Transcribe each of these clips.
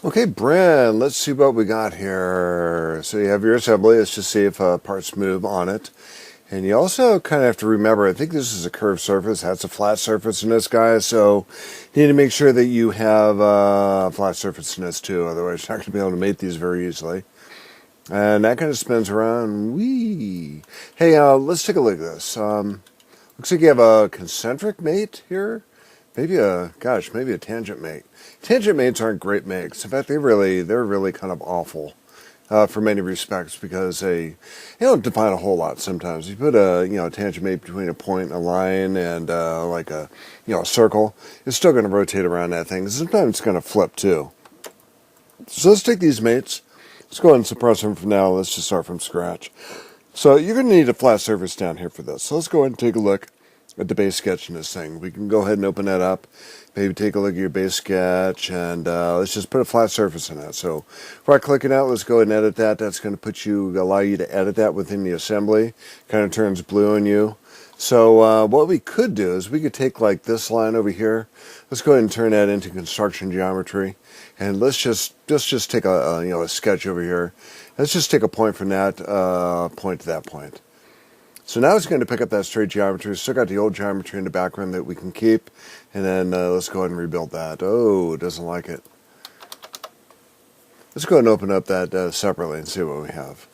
Okay, Bryn, let's see what we got here. So you have your assembly. Let's just see if parts move on it. And you also kind of have to remember, I think this is a curved surface. That's a flat surface in this guy. So you need to make sure that you have a flat surface in this too. Otherwise, you're not going to be able to mate these very easily. And that kind of spins around. Whee! Hey, let's take a look at this. Looks like you have a concentric mate here. Maybe maybe a tangent mate. Tangent mates aren't great mates. In fact, they're really kind of awful for many respects because they don't define a whole lot. Sometimes you put a tangent mate between a point and a line and like a circle, it's still going to rotate around that thing. Sometimes it's going to flip too. So let's take these mates. Let's go ahead and suppress them for now. Let's just start from scratch. So you're going to need a flat surface down here for this. So let's go ahead and take a look at the base sketch in this thing. We can go ahead and open that up. Maybe take a look at your base sketch, and let's just put a flat surface in that. So right clicking out, let's go ahead and edit that. That's going to allow you to edit that within the assembly. Kind of turns blue on you. So what we could do is we could take like this line over here. Let's go ahead and turn that into construction geometry, and let's just take a sketch over here. Let's just take a point from that point to that point. So now it's going to pick up that straight geometry. Still got the old geometry in the background that we can keep. And then let's go ahead and rebuild that. Oh, it doesn't like it. Let's go ahead and open up that separately and see what we have.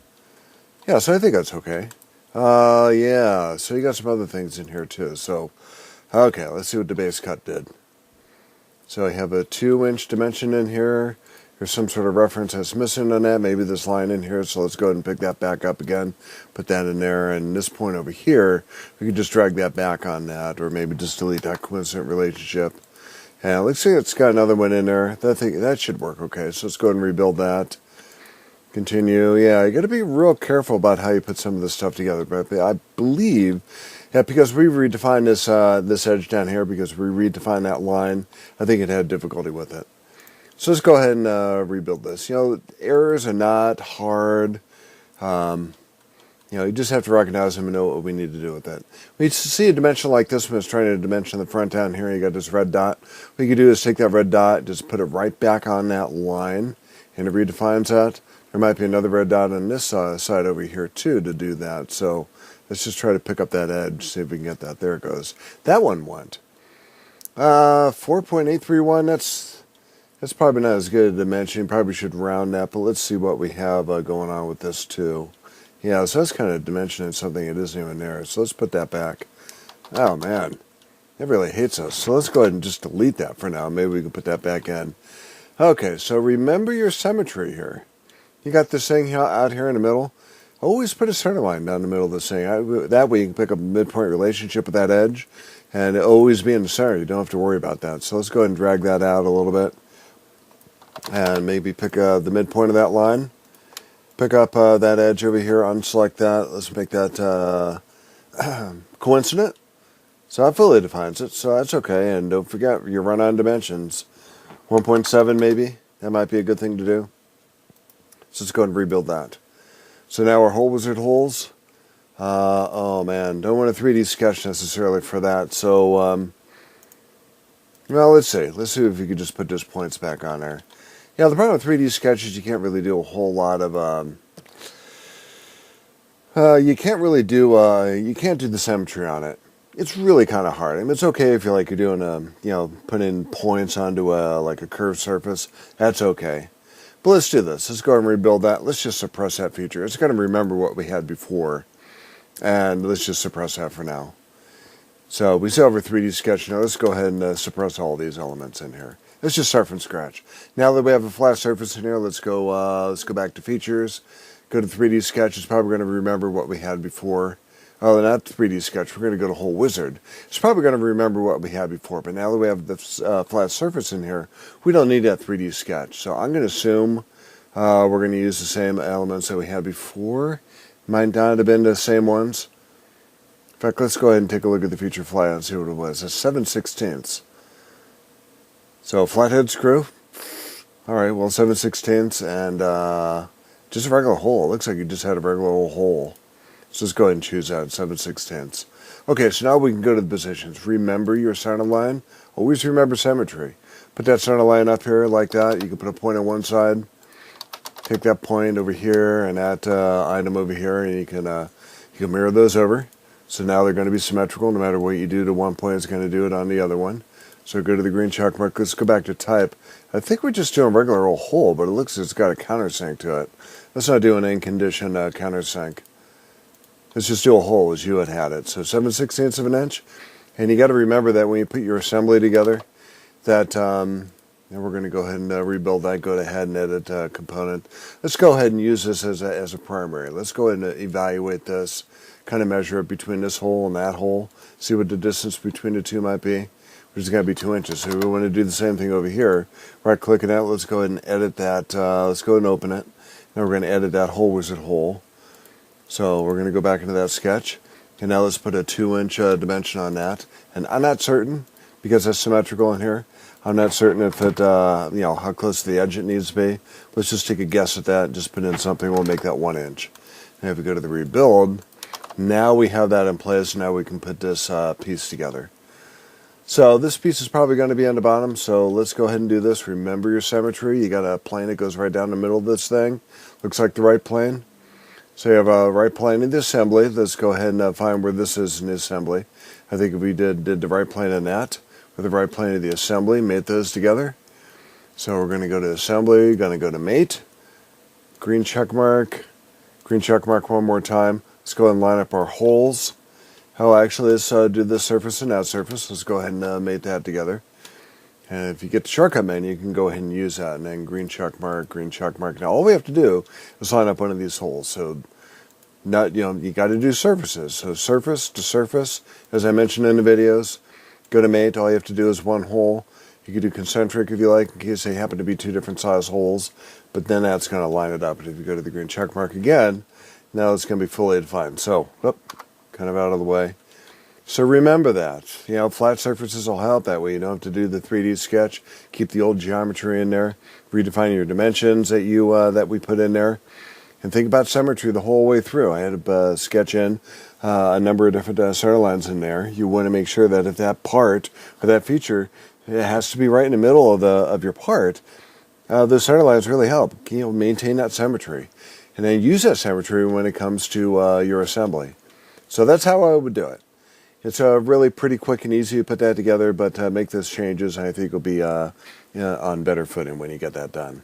Yeah, so I think that's okay. Yeah, so you got some other things in here too. So, okay, let's see what the base cut did. So I have a 2-inch dimension in here. There's some sort of reference that's missing on that. Maybe this line in here. So let's go ahead and pick that back up again. Put that in there. And this point over here, we can just drag that back on that. Or maybe just delete that coincident relationship. And let's see, it's got another one in there. That should work okay. So let's go ahead and rebuild that. Continue. Yeah, you got to be real careful about how you put some of this stuff together. But I believe that because we redefined this edge down here, because we redefined that line, I think it had difficulty with it. So let's go ahead and rebuild this. Errors are not hard. You just have to recognize them and know what we need to do with it. We see a dimension like this one. It's trying to dimension the front down here. You got this red dot. What you can do is take that red dot, just put it right back on that line, and it redefines that. There might be another red dot on this side over here too to do that. So let's just try to pick up that edge, see if we can get that. There it goes. That one went. 4.831. That's probably not as good a dimension. You probably should round that, but let's see what we have going on with this too. Yeah, so that's kind of dimensioning something that isn't even there. So let's put that back. Oh man, it really hates us. So let's go ahead and just delete that for now. Maybe we can put that back in. Okay, so remember your symmetry here. You got this thing out here in the middle. Always put a centerline down the middle of this thing. That way you can pick up a midpoint relationship with that edge, and always be in the center. You don't have to worry about that. So let's go ahead and drag that out a little bit. And maybe pick the midpoint of that line. Pick up that edge over here, unselect that. Let's make that coincident. So that fully defines it, so that's okay. And don't forget your run-on dimensions. 1.7 maybe. That might be a good thing to do. So let's go ahead and rebuild that. So now our hole wizard holes. Oh man, don't want a 3D sketch necessarily for that. So, well, let's see. Let's see if we could just put those points back on there. Yeah, the problem with 3D sketches, you can't really do a whole lot of, you can't do the symmetry on it. It's really kind of hard. I mean, it's okay if you're doing putting points onto like a curved surface. That's okay. But let's do this. Let's go ahead and rebuild that. Let's just suppress that feature. It's going to remember what we had before. And let's just suppress that for now. So we still have our 3D sketch now. Let's go ahead and suppress all these elements in here. Let's just start from scratch. Now that we have a flat surface in here, let's go back to features. Go to 3D sketch. It's probably going to remember what we had before. Oh, not 3D sketch. We're going to go to whole wizard. It's probably going to remember what we had before. But now that we have this flat surface in here, we don't need that 3D sketch. So I'm going to assume we're going to use the same elements that we had before. Might not have been the same ones. In fact, let's go ahead and take a look at the feature flat and see what it was. It's 7/16. So flathead screw. All right, well 7/16 and just a regular hole. It looks like you just had a regular old hole. So let's go ahead and choose that 7/16. Okay, so now we can go to the positions. Remember your centerline. Always remember symmetry. Put that center line up here like that. You can put a point on one side. Take that point over here and that item over here, and you can mirror those over. So now they're going to be symmetrical. No matter what you do to one point, it's going to do it on the other one. So go to the green check mark. Let's go back to type. I think we're just doing regular old hole, but it looks like it's got a countersink to it. Let's not do an in condition countersink. Let's just do a hole as you had it. So 7/16 of an inch. And you got to remember that when you put your assembly together, that and we're going to go ahead and rebuild that. Go ahead and edit component. Let's go ahead and use this as a primary. Let's go ahead and evaluate this. Kind of measure it between this hole and that hole. See what the distance between the two might be. Which is going to be 2 inches. So we want to do the same thing over here. Right click it out. Let's go ahead and edit that. Let's go ahead and open it. Now we're going to edit that hole wizard hole. So we're going to go back into that sketch. And now let's put a 2-inch dimension on that. And I'm not certain, because that's symmetrical in here, I'm not certain if it, how close to the edge it needs to be. Let's just take a guess at that and just put in something. We'll make that 1 inch. And if we go to the rebuild, now we have that in place. Now we can put this piece together. So this piece is probably going to be on the bottom, so let's go ahead and do this. Remember your symmetry. You got a plane that goes right down the middle of this thing. Looks like the right plane. So you have a right plane in the assembly. Let's go ahead and find where this is in the assembly. I think if we did the right plane in that, with the right plane of the assembly, mate those together. So we're going to go to assembly, going to go to mate, green check mark one more time. Let's go ahead and line up our holes. Oh, actually, let's do this surface and that surface. Let's go ahead and mate that together. And if you get the shortcut menu, you can go ahead and use that. And then green check mark, green check mark. Now, all we have to do is line up one of these holes. So, you got to do surfaces. So, surface to surface, as I mentioned in the videos, go to mate. All you have to do is one hole. You can do concentric if you like, in case they happen to be two different size holes. But then that's going to line it up. And if you go to the green check mark again, now it's going to be fully defined. So, kind of out of the way. So remember that. Flat surfaces will help. That way you don't have to do the 3D sketch. Keep the old geometry in there. Redefine your dimensions that we put in there. And think about symmetry the whole way through. I had to sketch in a number of different center lines in there. You want to make sure that if that part or that feature, it has to be right in the middle of your part. Those center lines really help. Maintain that symmetry. And then use that symmetry when it comes to your assembly. So that's how I would do it. It's really pretty quick and easy to put that together, but make those changes, and I think you'll be on better footing when you get that done.